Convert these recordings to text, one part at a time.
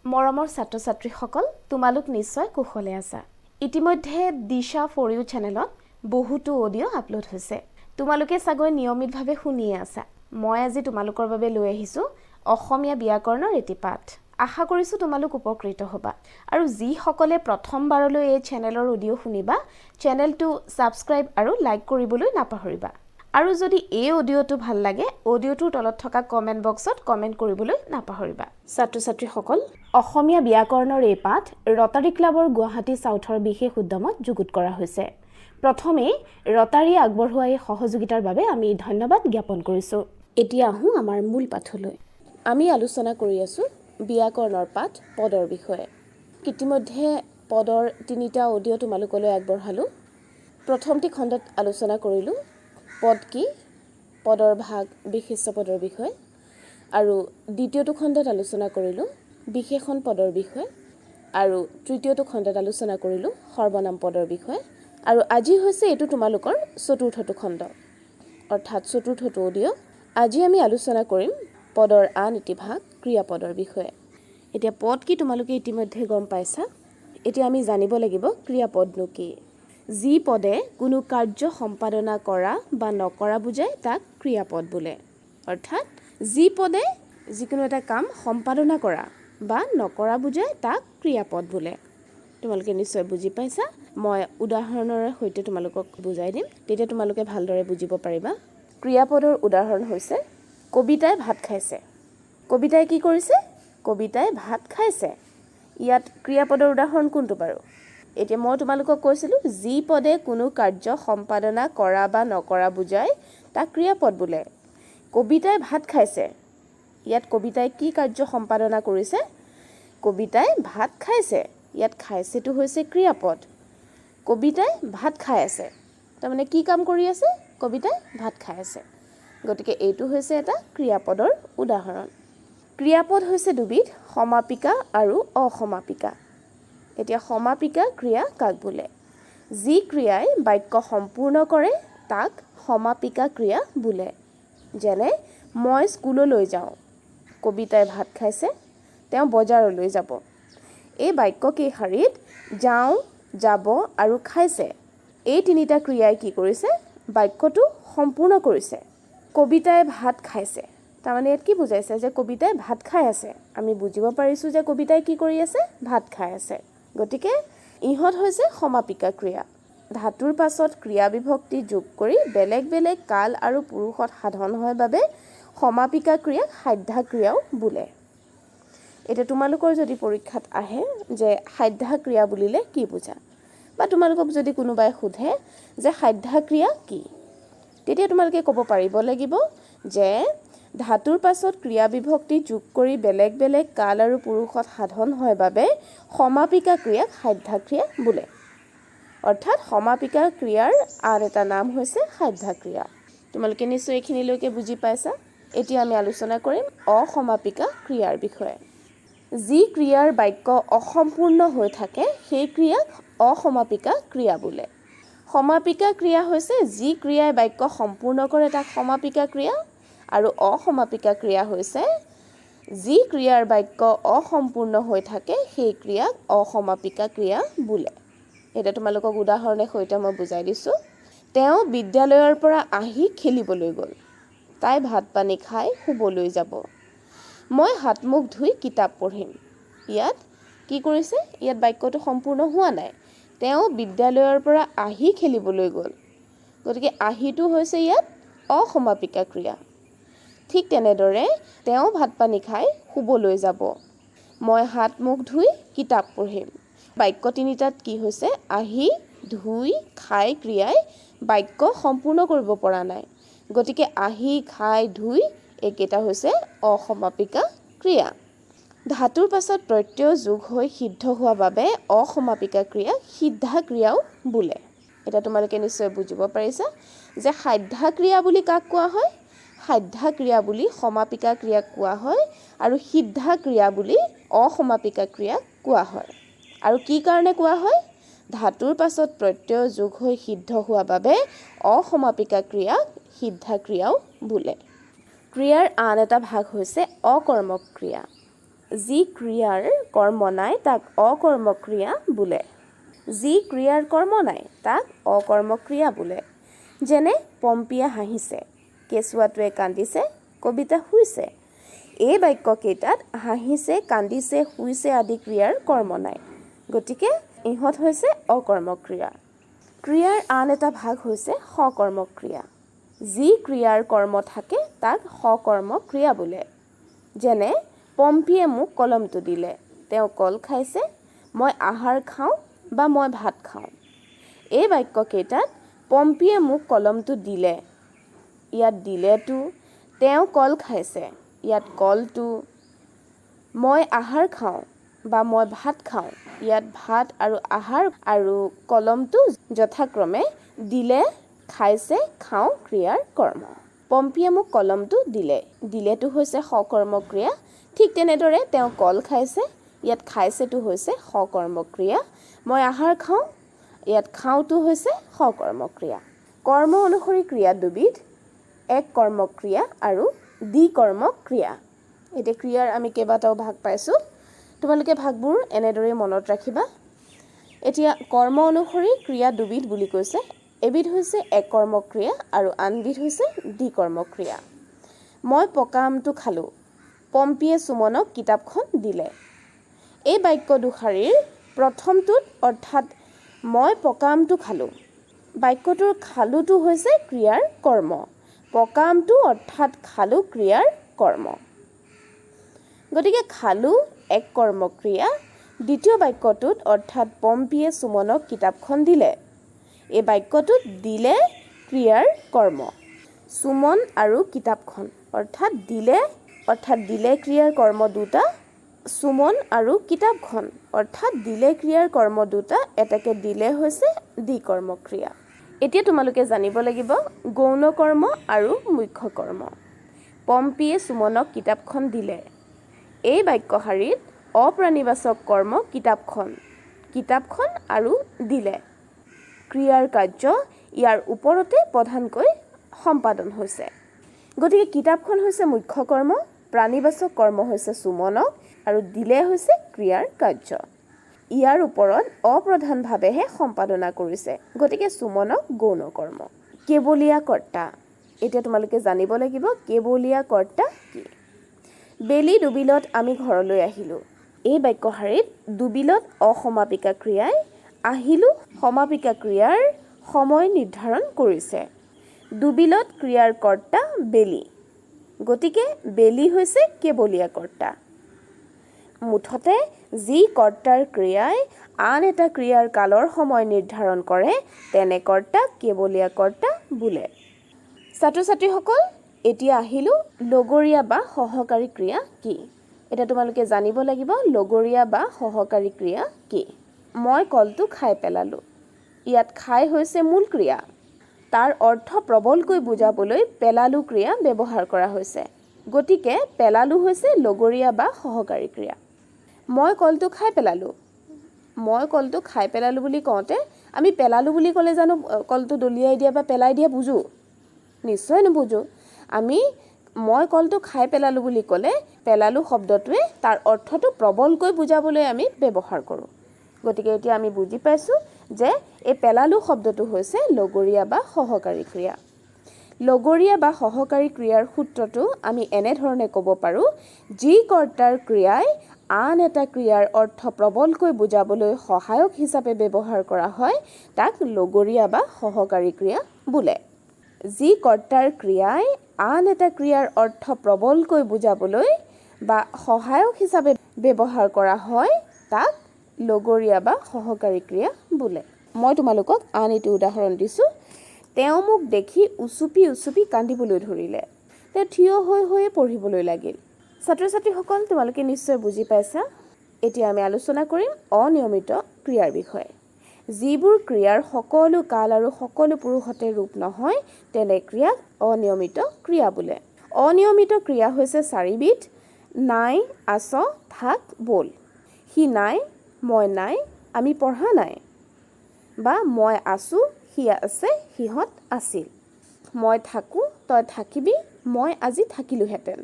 মৰমৰ ছাত্ৰ-ছাত্ৰীসকল তোমালোক নিশ্চয় কুশলে আছা ইতিমধ্যে দিশা ফৰ ইউ চেনেলত বহুতো অডিও আপলোড হৈছে তোমালোকে সাগৈ নিয়মিতভাৱে শুনিয়ে আছা মই আজি তোমালোকৰ বাবে লৈ আহিছো অসমীয়া ব্যাকৰণৰ এটি পাঠ আশা কৰিছো তোমালোক উপকৃত হ'বা আৰু যি সকলে প্ৰথমবাৰলৈ এই চেনেলৰ অডিও শুনিবা চেনেলটো সাবস্ক্ৰাইব আৰু লাইক কৰিবলৈ নাপাহৰিবা আৰু যদি এই অডিওটো ভাল লাগে অডিওটোৰ তলত থকা কমেন্ট বক্সত কমেন্ট কৰিবলৈ নাপাহৰিবা ছাত্ৰ-ছাত্ৰীসকল অসমীয়া ব্যাকৰণৰ এই পাঠ ৰটাৰী ক্লাবৰ গুৱাহাটী সাউথৰ বিশেষ উদ্যমত যুগুত কৰা হৈছে প্ৰথমে ৰটাৰী আগবঢ়োৱা এই সহযোগিতাৰ বাবে আমি ধন্যবাদ জ্ঞাপন কৰিছো এতিয়া আহো আমাৰ মূল পাঠলৈ আমি আলোচনা কৰি আছো ব্যাকৰণৰ পাঠ পদৰ বিষয়ে ইতিমধ্যে পদৰ তিনিটা অডিও তোমালোকলৈ আগবঢ়ালো প্ৰথমটি খণ্ডত আলোচনা কৰিলো পদ কি পদৰ ভাগ বিশেষ্য পদৰ বিষয়ে আৰু দ্বিতীয়টো খণ্ডত আলোচনা কৰিলো বিশেষণ পদৰ বিষয়ে আৰু তৃতীয়টো খণ্ডত আলোচনা কৰিলো সৰ্বনাম পদৰ বিষয়ে আৰু আজি হৈছে এটো তোমালোকৰ চতুৰ্থটো খণ্ড অৰ্থাৎ চতুৰ্থটো অডিও আজি আমি আলোচনা কৰিম পদৰ আন এটি ভাগ ক্ৰিয়াপদৰ বিষয়ে এতিয়া পদ কি তোমালোকে ইতিমধ্যে গম পাইছা এতিয়া আমি জানিব লাগিব ক্ৰিয়াপদনো কি যি পদে কোনো কাৰ্য সম্পাদনা কৰা বা নকৰা বুজায় তাক ক্ৰিয়াপদ বোলে অৰ্থাৎ যি পদে যিকোনো এটা কাম সম্পাদনা কৰা বা নকৰা বুজায় তাক ক্ৰিয়াপদ বোলে তোমালোকে নিশ্চয় বুজি পাইছা মই উদাহৰণৰ সৈতে তোমালোকক বুজাই দিম তেতিয়া তোমালোকে ভালদৰে বুজিব পাৰিবা ক্ৰিয়াপদৰ উদাহৰণ হৈছে কবিতাই ভাত খাইছে কবিতাই কি কৰিছে কবিতাই ভাত খাইছে ইয়াত ক্ৰিয়াপদৰ উদাহৰণ কোনটো বাৰু এতিয়া মই তোমালোকক কৈছিলো যি পদে কোনো কাৰ্য সম্পাদনা কৰা বা নকৰা বুজায় তাক ক্ৰিয়াপদ বোলে কবিতাই ভাত খাইছে ইয়াত কবিতাই কি কাৰ্য সম্পাদনা কৰিছে কবিতাই ভাত খাইছে ইয়াত খাইছেটো হৈছে ক্ৰিয়াপদ কবিতাই ভাত খাই আছে তাৰমানে কি কাম কৰি আছে কবিতাই ভাত খাই আছে গতিকে এইটো হৈছে এটা ক্ৰিয়াপদৰ উদাহৰণ ক্ৰিয়াপদ হৈছে দুবিধ সমাপিকা আৰু অসমাপিকা এতিয়া সমাপিকা ক্ৰিয়া কাক বোলে যি ক্ৰিয়াই বাক্য সম্পূৰ্ণ কৰে তাক সমাপিকা ক্ৰিয়া বোলে যেনে মই স্কুললৈ যাওঁ কবিতাই ভাত খাইছে তেওঁ বজাৰলৈ যাব এই বাক্য কেইশাৰীত যাওঁ যাব আৰু খাইছে এই তিনিটা ক্ৰিয়াই কি কৰিছে বাক্যটো সম্পূৰ্ণ কৰিছে কবিতাই ভাত খাইছে তাৰমানে ইয়াত কি বুজাইছে যে কবিতাই ভাত খাই আছে আমি বুজিব পাৰিছো যে কবিতাই কি কৰি আছে ভাত খাই আছে গতিকে ইহত হৈছে সমাপিকা ক্ৰিয়া ধাতুৰ পাছত ক্ৰিয়া বিভক্তি যোগ কৰি বেলেগ বেলেগ কাল আৰু পুৰুষত সাধন হয় বাবে সমাপিকা ক্ৰিয়াক সাধ্যা ক্ৰিয়াও বোলে এটা তোমালোকৰ যদি পৰীক্ষাত আহে যে সাধ্যা ক্ৰিয়া বুলিলে কি বুজা বা তোমালোকক যদি কোনোবাই সোধে যে সাধ্যা ক্ৰিয়া কি তেতিয়া তোমালোকে ক'ব পাৰিব লাগিব যে ধাতুৰ পাছত ক্ৰিয়া বিভক্তি যোগ কৰি বেলেগ বেলেগ কাল আৰু পুৰুষত সাধন হয় বাবে সমাপিকা ক্ৰিয়াক সাধ্যা ক্ৰিয়া বোলে অৰ্থাৎ সমাপিকা ক্ৰিয়াৰ আন এটা নাম হৈছে সাধ্যা ক্ৰিয়া তোমালোকে নিশ্চয় এইখিনিলৈকে বুজি পাইছা এতিয়া আমি আলোচনা কৰিম অসমাপিকা ক্ৰিয়াৰ বিষয়ে যি ক্ৰিয়াৰ বাক্য অসম্পূৰ্ণ হৈ থাকে সেই ক্ৰিয়াক অসমাপিকা ক্ৰিয়া বোলে সমাপিকা ক্ৰিয়া হৈছে যি ক্ৰিয়াই বাক্য সম্পূৰ্ণ কৰে তাক সমাপিকা ক্ৰিয়া আৰু অসমাপিকা ক্ৰিয়া হৈছে যি ক্ৰিয়াৰ বাক্য অসম্পূৰ্ণ হৈ থাকে সেই ক্ৰিয়াক অসমাপিকা ক্ৰিয়া বোলে এটা তোমালোকক উদাহৰণৰ সৈতে মই বুজাই দিছো তেওঁ বিদ্যালয়ৰ পৰা আহি খেলিবলৈ গ'ল তাই ভাত পানী খাই শুবলৈ যাব মই হাত মুখ ধুই কিতাপ পঢ়িম ইয়াত কি কৰিছে ইয়াত বাক্যটো সম্পূৰ্ণ হোৱা নাই তেওঁ বিদ্যালয়ৰ পৰা আহি খেলিবলৈ গ'ল গতিকে আহিটো হৈছে ইয়াত অসমাপিকা ক্ৰিয়া ঠিক তেনেদৰে তেওঁ ভাত পানী খাই শুবলৈ যাব মই হাত মুখ ধুই কিতাপ পঢ়িম বাক্য তিনিটাত কি হৈছে আহি ধুই খাই ক্ৰিয়াই বাক্য সম্পূৰ্ণ কৰিব পৰা নাই গতিকে আহি খাই ধুই একেটা হৈছে অসমাপিকা ক্ৰিয়া ধাতুৰ পাছত প্ৰত্যয় যোগ হৈ সিদ্ধ হোৱা বাবে অসমাপিকা ক্ৰিয়া সিদ্ধা ক্ৰিয়াও বোলে এটা তোমালোকে নিশ্চয় বুজিব পাৰিছা যে সাধ্যা ক্ৰিয়া বুলি কাক কোৱা হয় সাধ্যা ক্ৰিয়া বুলি সমাপিকা ক্ৰিয়াক কোৱা হয় আৰু সিদ্ধা ক্ৰিয়া বুলি অসমাপিকা ক্ৰিয়াক কোৱা হয় আৰু কি কাৰণে কোৱা হয় ধাতুৰ পাছত প্ৰত্যয় যোগ হৈ সিদ্ধ হোৱা বাবে অসমাপিকা ক্ৰিয়াক সিদ্ধা ক্ৰিয়াও বোলে ক্ৰিয়াৰ আন এটা ভাগ হৈছে অকৰ্মক ক্ৰিয়া যি ক্ৰিয়াৰ কৰ্ম নাই তাক অকৰ্ম ক্ৰিয়া বোলে যি ক্ৰিয়াৰ কৰ্ম নাই তাক অকৰ্ম ক্ৰিয়া বোলে যেনে পম্পিয়ে হাঁহিছে কেঁচুৱাটোৱে কান্দিছে কবিতা শুইছে এই বাক্যকেইটাত হাঁহিছে কান্দিছে শুইছে আদি ক্ৰিয়াৰ কৰ্ম নাই গতিকে ইহঁত হৈছে অকৰ্ম ক্ৰিয়া ক্ৰিয়াৰ আন এটা ভাগ হৈছে সকৰ্ম ক্ৰিয়া যি ক্ৰিয়াৰ কৰ্ম থাকে তাক সকৰ্ম ক্ৰিয়া বোলে যেনে পম্পিয়ে মোক কলমটো দিলে তেওঁ কল খাইছে মই আহাৰ খাওঁ বা মই ভাত খাওঁ এই বাক্যকেইটাত পম্পিয়ে মোক কলমটো দিলে ইয়াত দিলেটো তেওঁ কল খাইছে ইয়াত কলটো মই আহাৰ খাওঁ বা মই ভাত খাওঁ ইয়াত ভাত আৰু আহাৰ আৰু কলমটো যথাক্ৰমে দিলে খাইছে খাওঁ ক্ৰিয়াৰ কৰ্ম পম্পিয়ে মোক কলমটো দিলে দিলেটো হৈছে সকৰ্ম ক্ৰিয়া ঠিক তেনেদৰে তেওঁ কল খাইছে ইয়াত খাইছেটো হৈছে সকৰ্ম ক্ৰিয়া মই আহাৰ খাওঁ ইয়াত খাওঁটো হৈছে সকৰ্ম ক্ৰিয়া কৰ্ম অনুসৰি ক্ৰিয়া দুবিধ এক কৰ্ম ক্ৰিয়া আৰু দ্বি কৰ্ম ক্ৰিয়া এতিয়া ক্ৰিয়াৰ আমি কেইবাটাও ভাগ পাইছোঁ তোমালোকে ভাগবোৰ এনেদৰে মনত ৰাখিবা এতিয়া কৰ্ম অনুসৰি ক্ৰিয়া দুবিধ বুলি কৈছে এবিধ হৈছে এক কৰ্ম ক্ৰিয়া আৰু আনবিধ হৈছে দ্বি কৰ্ম ক্ৰিয়া মই পকা আমটো খালোঁ পম্পিয়ে সুমনক কিতাপখন দিলে এই বাক্য দুষাৰীৰ প্ৰথমটোত অৰ্থাৎ মই পকা আমটো খালোঁ বাক্যটোৰ খালোটো হৈছে ক্ৰিয়াৰ কৰ্ম পকা আমটো অৰ্থাৎ খালোঁ ক্ৰিয়াৰ কৰ্ম গতিকে খালোঁ এক কৰ্ম ক্ৰিয়া দ্বিতীয় বাক্যটোত অৰ্থাৎ পম্পিয়ে সুমনক কিতাপখন দিলে এই বাক্যটোত দিলে ক্ৰিয়াৰ কৰ্ম সুমন আৰু কিতাপখন অৰ্থাৎ দিলে ক্ৰিয়াৰ কৰ্ম দুটা সুমন আৰু কিতাপখন অৰ্থাৎ দিলে ক্ৰিয়াৰ কৰ্ম দুটা এটাকে দিলে হৈছে দ্বি কৰ্ম ক্ৰিয়া এতিয়া তোমালোকে জানিব লাগিব গৌণ কৰ্ম আৰু মুখ্য কৰ্ম পম্পিয়ে সুমনক কিতাপখন দিলে এই বাক্যশাৰীত অপ্ৰাণীবাচক কৰ্ম কিতাপখন আৰু দিলে ক্ৰিয়াৰ কাৰ্য ইয়াৰ ওপৰতে প্ৰধানকৈ সম্পাদন হৈছে গতিকে কিতাপখন হৈছে মুখ্য কৰ্ম প্ৰাণীবাচক কৰ্ম হৈছে সুমনক আৰু দিলে হৈছে ক্ৰিয়াৰ কাৰ্য ইয়াৰ ওপৰত অপ্ৰধানভাৱেহে সম্পাদনা কৰিছে গতিকে সুমনক গৌণ কৰ্ম কেৱলীয়া কৰ্তা এতিয়া তোমালোকে জানিব লাগিব কেৱলীয়া কৰ্তা কি বেলি ডুবিলত আমি ঘৰলৈ আহিলোঁ এই বাক্যশাৰীত ডুবিলত অসমাপিকা ক্ৰিয়াই আহিলোঁ সমাপিকা ক্ৰিয়াৰ সময় নিৰ্ধাৰণ কৰিছে ডুবিলত ক্ৰিয়াৰ কৰ্তা বেলি গতিকে বেলি হৈছে কেৱলীয়া কৰ্তা মুঠতে যি কৰ্তাৰ ক্ৰিয়াই আন এটা ক্ৰিয়াৰ কালৰ সময় নিৰ্ধাৰণ কৰে তেনে কৰ্তাক কেৱলীয়া কৰ্তা বোলে ছাত্ৰ ছাত্ৰীসকল এতিয়া আহিলোঁ লগৰীয়া বা সহকাৰী ক্ৰিয়া কি এটা তোমালোকে জানিব লাগিব লগৰীয়া বা সহকাৰী ক্ৰিয়া কি মই কলটো খাই পেলালোঁ ইয়াত খাই হৈছে মূল ক্ৰিয়া তাৰ অৰ্থ প্ৰবলকৈ বুজাবলৈ পেলালোঁ ক্ৰিয়া ব্যৱহাৰ কৰা হৈছে গতিকে পেলালোঁ হৈছে লগৰীয়া বা সহকাৰী ক্ৰিয়া মই কলটো খাই পেলালোঁ বুলি কওঁতে আমি পেলালোঁ বুলি ক'লে জানো কলটো দলিয়াই দিয়া বা পেলাই দিয়া বুজো নিশ্চয় নুবুজো আমি মই কলটো খাই পেলালোঁ বুলি ক'লে পেলালোঁ শব্দটোৱে তাৰ অৰ্থটো প্ৰবলকৈ বুজাবলৈ আমি ব্যৱহাৰ কৰোঁ গতিকে এতিয়া আমি বুজি পাইছোঁ যে এই পেলালোঁ শব্দটো হৈছে লগৰীয়া বা সহকাৰী ক্ৰিয়া লগৰীয়া বা সহকাৰী ক্ৰিয়াৰ সূত্ৰটো আমি এনেধৰণে ক'ব পাৰোঁ যি কৰ্তাৰ ক্ৰিয়াই আন এটা ক্ৰিয়াৰ অৰ্থ প্ৰবলকৈ বুজাবলৈ সহায়ক হিচাপে ব্যৱহাৰ কৰা হয় তাক লগৰীয়া বা সহকাৰী ক্ৰিয়া বোলে যি কৰ্তাৰ ক্ৰিয়াই আন এটা ক্ৰিয়াৰ অৰ্থ প্ৰবলকৈ বুজাবলৈ বা সহায়ক হিচাপে ব্যৱহাৰ কৰা হয় তাক লগৰীয়া বা সহকাৰী ক্ৰিয়া বোলে মই তোমালোকক আন এটি উদাহৰণ দিছোঁ তেওঁ মোক দেখি উচুপি কান্দিবলৈ ধৰিলে তেওঁ থিয় হৈ পঢ়িবলৈ লাগিল ছাত্ৰ ছাত্ৰীসকল তোমালোকে নিশ্চয় বুজি পাইছা এতিয়া আমি আলোচনা কৰিম অনিয়মিত ক্ৰিয়াৰ বিষয়ে যিবোৰ ক্ৰিয়াৰ সকলো কাল আৰু সকলো পুৰুষতে ৰূপ নহয় তেনে ক্ৰিয়াক অনিয়মিত ক্ৰিয়া বোলে অনিয়মিত ক্ৰিয়া হৈছে চাৰিবিধ নাই আছ থাক বল সি নাই মই নাই আমি পঢ়া নাই বা মই আছোঁ সি আছে সিহঁত আছিল মই থাকোঁ তই থাকিবি মই আজি থাকিলোহেঁতেন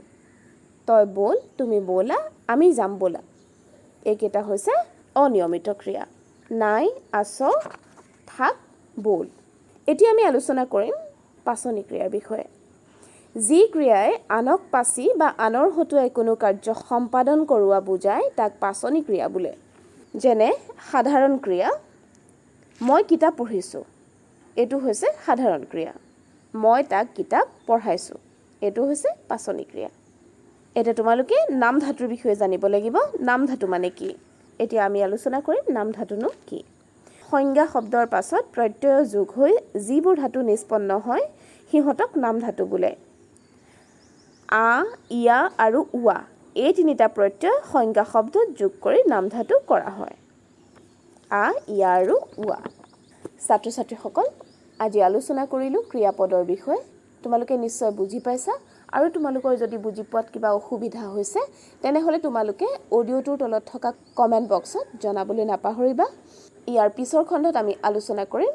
তই বল তুমি বলা আমি যাম ব'লা। এইকেইটা হৈছে অনিয়মিত ক্ৰিয়া। নাই, আছ, থাক, ব'ল। এতিয়া আমি আলোচনা কৰিম পাচনি ক্ৰিয়াৰ বিষয়ে। যি ক্ৰিয়াই আনক পাচি বা আনৰ হতুৱাই কোনো কাৰ্য সম্পাদন কৰোৱা বুজায় তাক পাচনি ক্ৰিয়া বোলে। যেনে সাধাৰণ ক্ৰিয়া, মই কিতাপ পঢ়িছোঁ, এইটো হৈছে সাধাৰণ ক্ৰিয়া। মই তাক কিতাপ পঢ়াইছোঁ, এইটো হৈছে পাচনি ক্ৰিয়া। এতিয়া তোমালোকে নাম ধাতুৰ বিষয়ে জানিব লাগিব। নাম ধাতু মানে কি? এতিয়া আমি আলোচনা কৰিম নাম ধাতুনো কি। সংজ্ঞা শব্দৰ পাছত প্ৰত্যয় যোগ হৈ যিবোৰ ধাতু নিষ্পন্ন হয় সিহঁতক নাম ধাতু বোলে। আ, ইয়া আৰু উৱা এই তিনিটা প্ৰত্যয় সংজ্ঞা শব্দত যোগ কৰি নাম ধাতু কৰা হয়। আ, ইয়া আৰু উৱা। ছাত্ৰ ছাত্ৰীসকল, আজি আলোচনা কৰিলোঁ ক্ৰিয়াপদৰ বিষয়ে। তোমালোকে নিশ্চয় বুজি পাইছা, আৰু তোমালোকৰ যদি বুজি পোৱাত কিবা অসুবিধা হৈছে তেনেহ'লে তোমালোকে অডিঅ'টোৰ তলত থকা কমেণ্ট বক্সত জনাবলৈ নাপাহৰিবা। ইয়াৰ পিছৰ খণ্ডত আমি আলোচনা কৰিম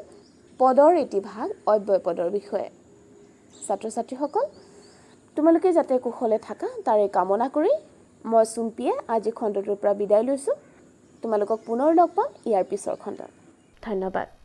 পদৰ এটি ভাগ অব্যয় পদৰ বিষয়ে। ছাত্ৰ ছাত্ৰীসকল, তোমালোকে যাতে কুশলে থাকা তাৰে কামনা কৰি মই চুম্পিয়ে আজি খণ্ডটোৰ পৰা বিদায় লৈছোঁ। তোমালোকক পুনৰ লগ পাম ইয়াৰ পিছৰ খণ্ডত। ধন্যবাদ।